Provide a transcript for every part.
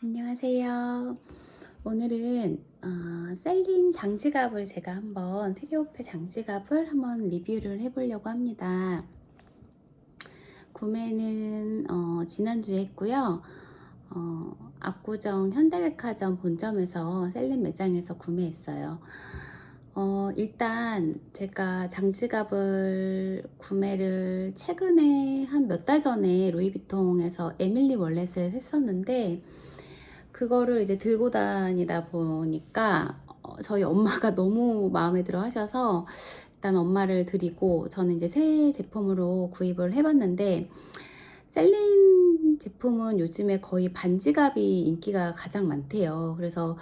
안녕하세요. 오늘은 셀린 장지갑을 제가 한번 트리오페 장지갑을 한번 리뷰를 해보려고 합니다. 구매는 지난주에 했고요. 압구정 현대백화점 본점에서 셀린 매장에서 구매했어요. 일단 제가 장지갑을 구매를 최근에 한 몇 달 전에 루이비통에서 에밀리 월렛을 했었는데, 그거를 이제 들고 다니다 보니까 저희 엄마가 너무 마음에 들어 하셔서 일단 엄마를 드리고 저는 이제 새 제품으로 구입을 해봤는데, 셀린 제품은 요즘에 거의 반지갑이 인기가 가장 많대요. 그래서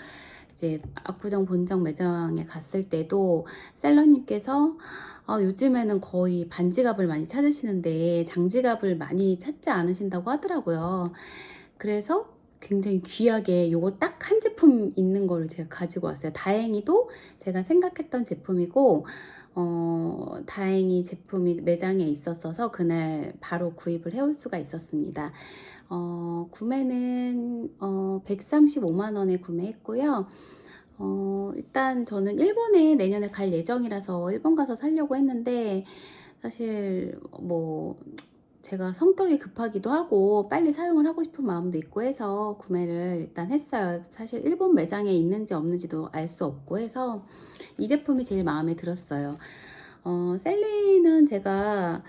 이제 압구정 본점 매장에 갔을 때도 셀러님께서 요즘에는 거의 반지갑을 많이 찾으시는데 장지갑을 많이 찾지 않으신다고 하더라고요. 그래서 굉장히 귀하게 요거 딱 한 제품 있는 거를 제가 가지고 왔어요. 다행히도 제가 생각했던 제품이고, 다행히 제품이 매장에 있었어서 그날 바로 구입을 해올 수가 있었습니다. 구매는 135만 원에 구매했고요. 일단 저는 일본에 내년에 갈 예정이라서 일본 가서 살려고 했는데, 사실 뭐 제가 성격이 급하기도 하고 빨리 사용을 하고 싶은 마음도 있고 해서 구매를 일단 했어요. 사실 일본 매장에 있는지 없는지도 알 수 없고 해서 이 제품이 제일 마음에 들었어요. 셀리는 제가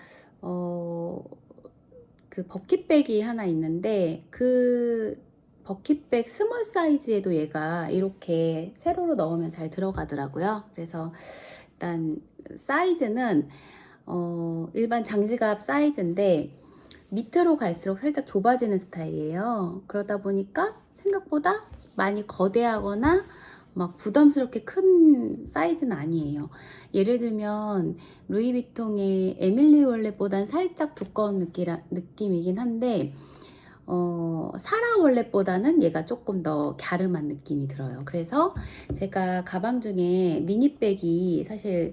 그 버킷백이 하나 있는데, 그 버킷백 스몰 사이즈에도 얘가 이렇게 세로로 넣으면 잘 들어가더라고요. 그래서 일단 사이즈는 일반 장지갑 사이즈인데 밑으로 갈수록 살짝 좁아지는 스타일이에요. 그러다 보니까 생각보다 많이 거대하거나 막 부담스럽게 큰 사이즈는 아니에요. 예를 들면 루이비통의 에밀리 월렛보단 살짝 두꺼운 느낌이긴 한데, 사라 월렛보다는 얘가 조금 더 갸름한 느낌이 들어요. 그래서 제가 가방 중에 미니백이 사실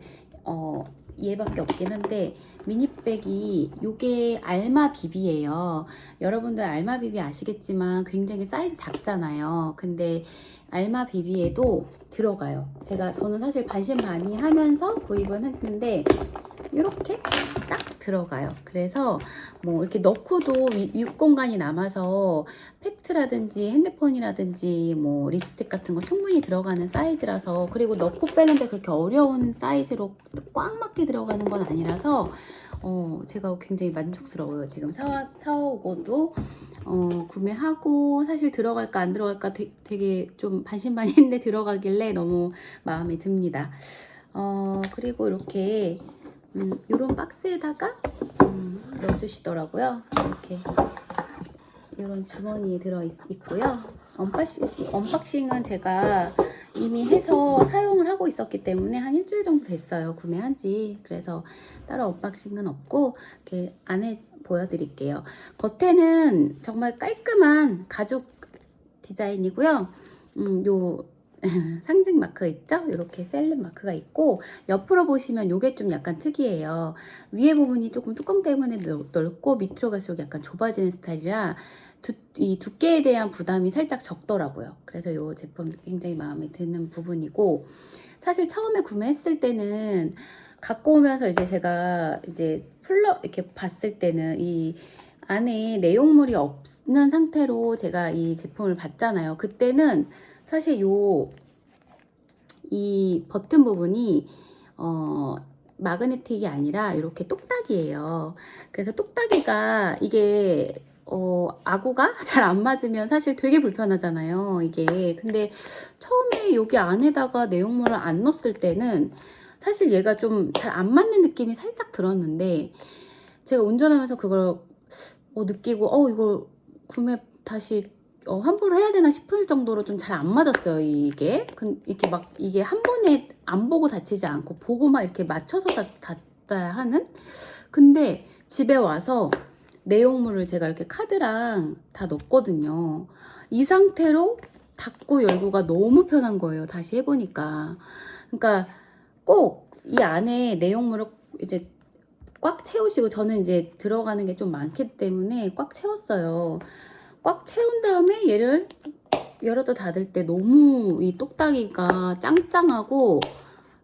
얘밖에 없긴 한데, 미니백이 요게 알마 비비예요. 여러분들 알마 비비 아시겠지만 굉장히 사이즈 작잖아요. 근데 알마 비비에도 들어가요. 저는 사실 반신반의하면서 구입은 했는데 이렇게 딱 들어가요. 그래서 뭐 이렇게 넣고도 윗 공간이 남아서 팩트라든지 핸드폰이라든지 뭐 립스틱 같은 거 충분히 들어가는 사이즈라서, 그리고 넣고 빼는데 그렇게 어려운 사이즈로 꽉 맞게 들어가는 건 아니라서 제가 굉장히 만족스러워요. 지금 사오고도 구매하고 사실 들어갈까 안 들어갈까 되게 좀 반신반의인데 들어가길래 너무 마음에 듭니다. 그리고 이렇게 이런 박스에다가 넣어주시더라고요. 이렇게 이런 주머니에 들어있고요. 언박싱은 제가 이미 해서 사용을 하고 있었기 때문에 한 일주일 정도 됐어요, 구매한 지. 그래서 따로 언박싱은 없고 이렇게 안에 보여드릴게요. 겉에는 정말 깔끔한 가죽 디자인이고요. 요 상징 마크 있죠? 이렇게 셀린 마크가 있고, 옆으로 보시면 요게 좀 약간 특이해요. 위에 부분이 조금 뚜껑 때문에 넓고 밑으로 갈수록 약간 좁아지는 스타일이라 이 두께에 대한 부담이 살짝 적더라고요. 그래서 이 제품 굉장히 마음에 드는 부분이고, 사실 처음에 구매했을 때는 갖고 오면서 이제 제가 이제 이렇게 봤을 때는 이 안에 내용물이 없는 상태로 제가 이 제품을 봤잖아요. 그때는 사실 이 버튼 부분이 마그네틱이 아니라 이렇게 똑딱이에요. 그래서 똑딱이가 이게 아구가 잘 안 맞으면 사실 되게 불편하잖아요, 이게. 근데 처음에 여기 안에다가 내용물을 안 넣었을 때는 사실 얘가 좀 잘 안 맞는 느낌이 살짝 들었는데, 제가 운전하면서 그걸 느끼고 이걸 구매 다시 환불을 해야 되나 싶을 정도로 좀 잘 안 맞았어요, 이게. 이렇게 막 이게 한 번에 안 보고 다치지 않고 보고 막 이렇게 맞춰서 닫아야 하는. 근데 집에 와서 내용물을 제가 이렇게 카드랑 다 넣었거든요. 이 상태로 닫고 열고가 너무 편한 거예요, 다시 해보니까. 그러니까 꼭 이 안에 내용물을 이제 꽉 채우시고, 저는 이제 들어가는 게 좀 많기 때문에 꽉 채웠어요. 꽉 채운 다음에 얘를 열었다 닫을 때 너무 이 똑딱이가 짱짱하고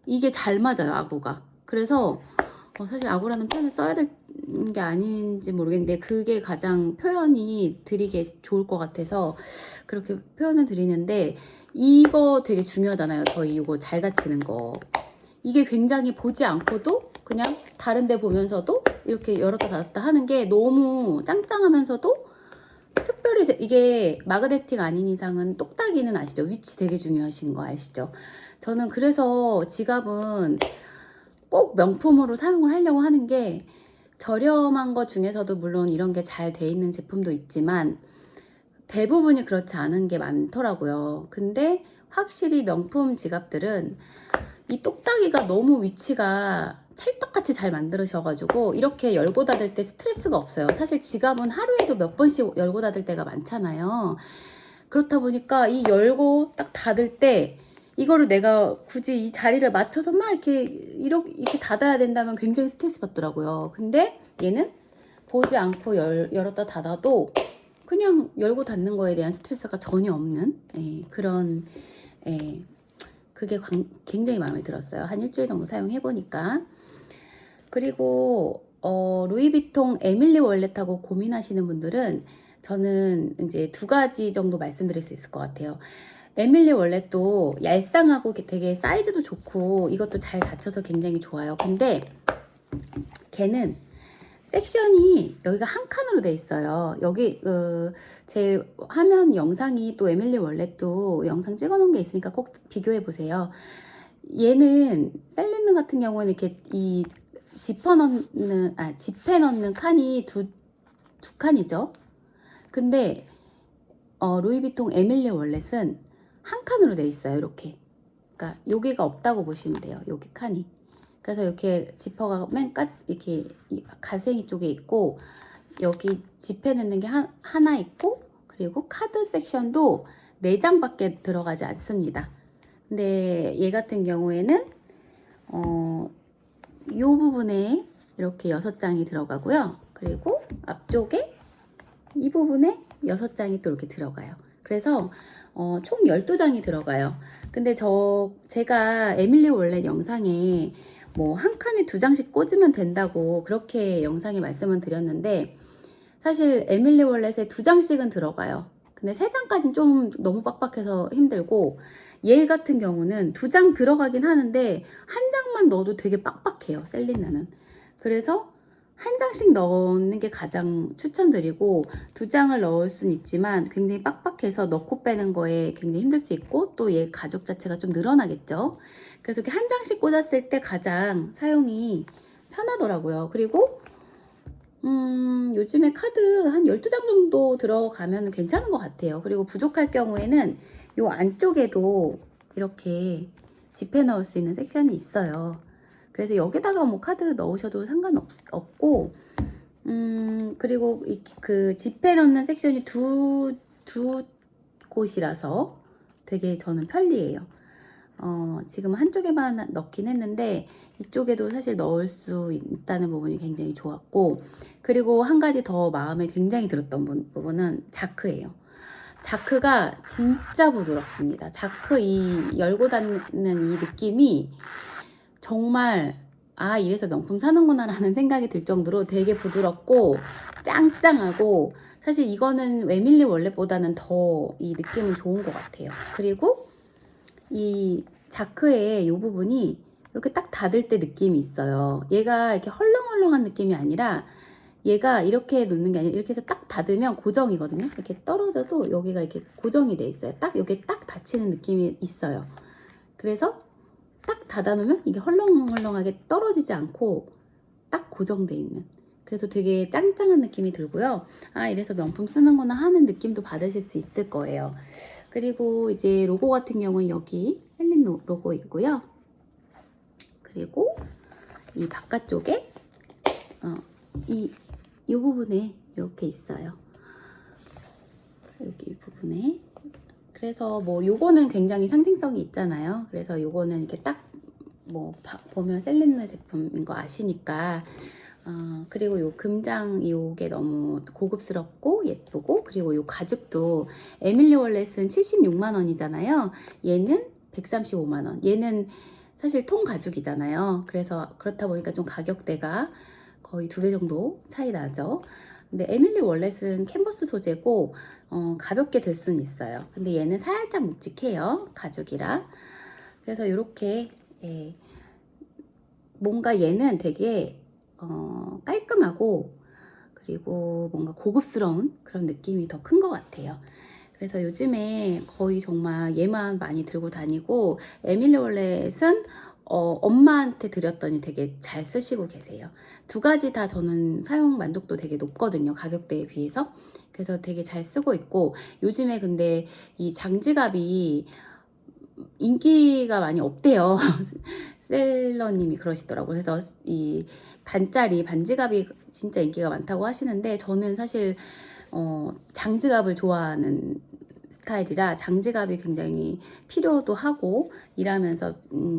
이게 잘 맞아요, 아구가. 그래서 사실 아구라는 표현을 써야 될 게 아닌지 모르겠는데 그게 가장 표현이 드리기 좋을 것 같아서 그렇게 표현을 드리는데, 이거 되게 중요하잖아요. 저희 이거 잘 닫히는 거. 이게 굉장히 보지 않고도 그냥 다른 데 보면서도 이렇게 열었다 닫았다 하는 게 너무 짱짱하면서도, 특별히 이게 마그네틱 아닌 이상은 똑딱이는 아시죠? 위치 되게 중요하신 거 아시죠? 저는 그래서 지갑은 꼭 명품으로 사용을 하려고 하는 게, 저렴한 거 중에서도 물론 이런 게 잘 돼 있는 제품도 있지만 대부분이 그렇지 않은 게 많더라고요. 근데 확실히 명품 지갑들은 이 똑딱이가 너무 위치가 찰떡같이 잘 만들으셔가지고 이렇게 열고 닫을 때 스트레스가 없어요. 사실 지갑은 하루에도 몇 번씩 열고 닫을 때가 많잖아요. 그렇다 보니까 이 열고 딱 닫을 때 이거를 내가 굳이 이 자리를 맞춰서 막 이렇게 닫아야 된다면 굉장히 스트레스 받더라고요. 근데 얘는 보지 않고 열었다 닫아도 그냥 열고 닫는 거에 대한 스트레스가 전혀 없는, 그런, 그게 굉장히 마음에 들었어요. 한 일주일 정도 사용해 보니까. 그리고 루이비통 에밀리 월렛하고 고민하시는 분들은 저는 이제 두 가지 정도 말씀드릴 수 있을 것 같아요. 에밀리 월렛도 얄쌍하고 되게 사이즈도 좋고 이것도 잘 닫혀서 굉장히 좋아요. 근데 걔는 섹션이 여기가 한 칸으로 돼 있어요. 여기 제 화면 영상이 또 에밀리 월렛도 영상 찍어 놓은 게 있으니까 꼭 비교해 보세요. 얘는 셀린느 같은 경우는 이렇게 이 지폐 넣는 칸이 두 칸이죠. 근데 루이비통 에밀리 월렛은 한 칸으로 돼 있어요. 이렇게. 그러니까 여기가 없다고 보시면 돼요. 여기 칸이. 그래서 이렇게 지퍼가 이렇게 가생이 쪽에 있고, 여기 지폐 넣는 게 하나 있고, 그리고 카드 섹션도 4장밖에 들어가지 않습니다. 근데 얘 같은 경우에는 이 부분에 이렇게 6장이 들어가고요. 그리고 앞쪽에 이 부분에 6장이 또 이렇게 들어가요. 그래서 총 12장이 들어가요. 근데 제가 에밀리 월렛 영상에 뭐 한 칸에 2장씩 꽂으면 된다고 그렇게 영상에 말씀을 드렸는데, 사실 에밀리 월렛에 2장씩은 들어가요. 근데 3장까지는 좀 너무 빡빡해서 힘들고, 얘 같은 경우는 2장 들어가긴 하는데 한 장만 넣어도 되게 빡빡해요, 셀린느는. 그래서 한 장씩 넣는 게 가장 추천드리고, 2장을 넣을 수는 있지만 굉장히 빡빡해서 넣고 빼는 거에 굉장히 힘들 수 있고, 또 얘 가죽 자체가 좀 늘어나겠죠. 그래서 이렇게 한 장씩 꽂았을 때 가장 사용이 편하더라고요. 그리고 요즘에 카드 한 12장 정도 들어가면 괜찮은 것 같아요. 그리고 부족할 경우에는 요 안쪽에도 이렇게 지폐 넣을 수 있는 섹션이 있어요. 그래서 여기다가 뭐 카드 넣으셔도 상관없고, 그리고 그 지폐 넣는 섹션이 두 곳이라서 되게 저는 편리해요. 지금 한쪽에만 넣긴 했는데 이쪽에도 사실 넣을 수 있다는 부분이 굉장히 좋았고, 그리고 한 가지 더 마음에 굉장히 들었던 부분은 자크예요. 자크가 진짜 부드럽습니다. 자크 이 열고 닫는 이 느낌이 정말 이래서 명품 사는구나 라는 생각이 들 정도로 되게 부드럽고 짱짱하고, 사실 이거는 에밀리 월렛보다는 더 이 느낌은 좋은 것 같아요. 그리고 이 자크의 이 부분이 이렇게 딱 닫을 때 느낌이 있어요. 얘가 이렇게 헐렁헐렁한 느낌이 아니라, 얘가 이렇게 놓는 게 아니라 이렇게 해서 딱 닫으면 고정이거든요. 이렇게 떨어져도 여기가 이렇게 고정이 돼 있어요. 딱 여기 딱 닫히는 느낌이 있어요. 그래서 딱 닫아 놓으면 이게 헐렁헐렁하게 떨어지지 않고 딱 고정돼 있는, 그래서 되게 짱짱한 느낌이 들고요. 이래서 명품 쓰는구나 하는 느낌도 받으실 수 있을 거예요. 그리고 이제 로고 같은 경우는 여기 헬린 로고 있고요. 그리고 이 바깥쪽에 이 부분에 이렇게 있어요. 여기 이 부분에. 그래서 뭐 요거는 굉장히 상징성이 있잖아요. 그래서 요거는 이렇게 딱 뭐 보면 셀린느 제품인 거 아시니까 그리고 요 금장 요게 너무 고급스럽고 예쁘고, 그리고 요 가죽도 에밀리 월렛은 76만 원이잖아요. 얘는 135만 원. 얘는 사실 통 가죽이잖아요. 그래서 그렇다 보니까 좀 가격대가 거의 2배 정도 차이 나죠. 근데 에밀리 월렛은 캔버스 소재고 가볍게 들 수는 있어요. 근데 얘는 살짝 묵직해요. 가죽이라. 그래서 이렇게 뭔가 얘는 되게 깔끔하고, 그리고 뭔가 고급스러운 그런 느낌이 더 큰 것 같아요. 그래서 요즘에 거의 정말 얘만 많이 들고 다니고, 에밀리 월렛은 엄마한테 드렸더니 되게 잘 쓰시고 계세요. 두 가지 다 저는 사용 만족도 되게 높거든요, 가격대에 비해서. 그래서 되게 잘 쓰고 있고, 요즘에 근데 이 장지갑이 인기가 많이 없대요. 셀러님이 그러시더라고요. 그래서 이 반짜리 반지갑이 진짜 인기가 많다고 하시는데, 저는 사실 장지갑을 좋아하는 스타일이라 장지갑이 굉장히 필요도 하고, 일하면서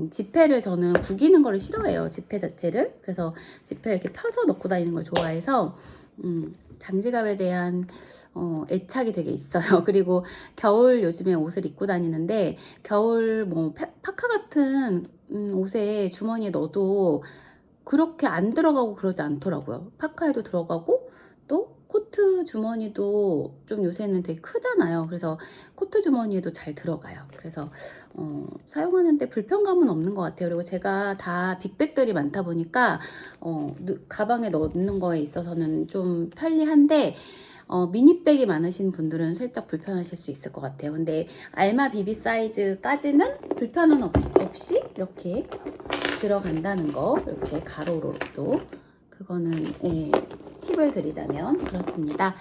지폐를 저는 구기는 거를 싫어해요, 지폐 자체를. 그래서 지폐를 이렇게 펴서 넣고 다니는 걸 좋아해서 장지갑에 대한 애착이 되게 있어요. 그리고 겨울 요즘에 옷을 입고 다니는데, 겨울 뭐 파카 같은 옷에 주머니에 넣어도 그렇게 안 들어가고 그러지 않더라고요. 파카에도 들어가고, 또 코트 주머니도 좀 요새는 되게 크잖아요. 그래서 코트 주머니에도 잘 들어가요. 그래서 사용하는데 불편감은 없는 것 같아요. 그리고 제가 다 빅백들이 많다 보니까 가방에 넣는 거에 있어서는 좀 편리한데, 미니백이 많으신 분들은 살짝 불편하실 수 있을 것 같아요. 근데 알마 비비 사이즈까지는 불편함 없이 이렇게 들어간다는 거, 이렇게 가로로도. 그거는 팁을 드리자면 그렇습니다.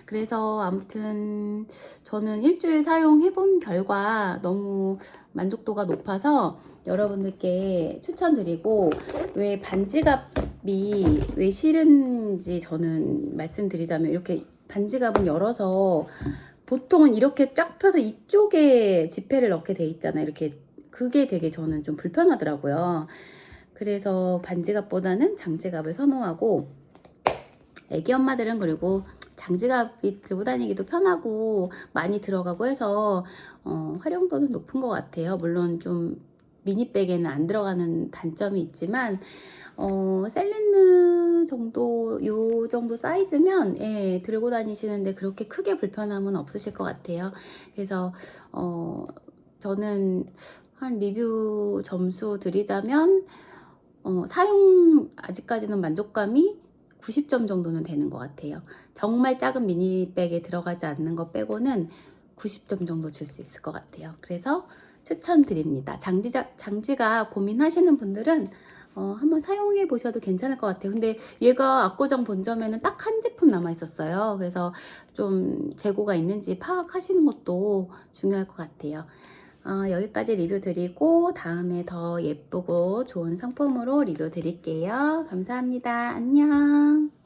그래서 아무튼 저는 일주일 사용해 본 결과 너무 만족도가 높아서 여러분들께 추천드리고, 왜 반지갑이 왜 싫은지 저는 말씀드리자면, 이렇게 반지갑은 열어서 보통은 이렇게 쫙 펴서 이쪽에 지폐를 넣게 돼 있잖아요. 이렇게. 그게 되게 저는 좀 불편하더라고요. 그래서 반지갑보다는 장지갑을 선호하고, 애기 엄마들은 그리고 장지갑이 들고 다니기도 편하고 많이 들어가고 해서 활용도는 높은 것 같아요. 물론 좀 미니백에는 안 들어가는 단점이 있지만, 셀린느 정도, 요 정도 사이즈면 들고 다니시는데 그렇게 크게 불편함은 없으실 것 같아요. 그래서 저는 한 리뷰 점수 드리자면, 사용 아직까지는 만족감이 90점 정도는 되는 것 같아요. 정말 작은 미니백에 들어가지 않는 것 빼고는 90점 정도 줄 수 있을 것 같아요. 그래서 추천드립니다. 장지가 고민하시는 분들은 한번 사용해 보셔도 괜찮을 것 같아요. 근데 얘가 압구정 본점에는 딱 한 제품 남아 있었어요. 그래서 좀 재고가 있는지 파악하시는 것도 중요할 것 같아요. 여기까지 리뷰 드리고, 다음에 더 예쁘고 좋은 상품으로 리뷰 드릴게요. 감사합니다. 안녕.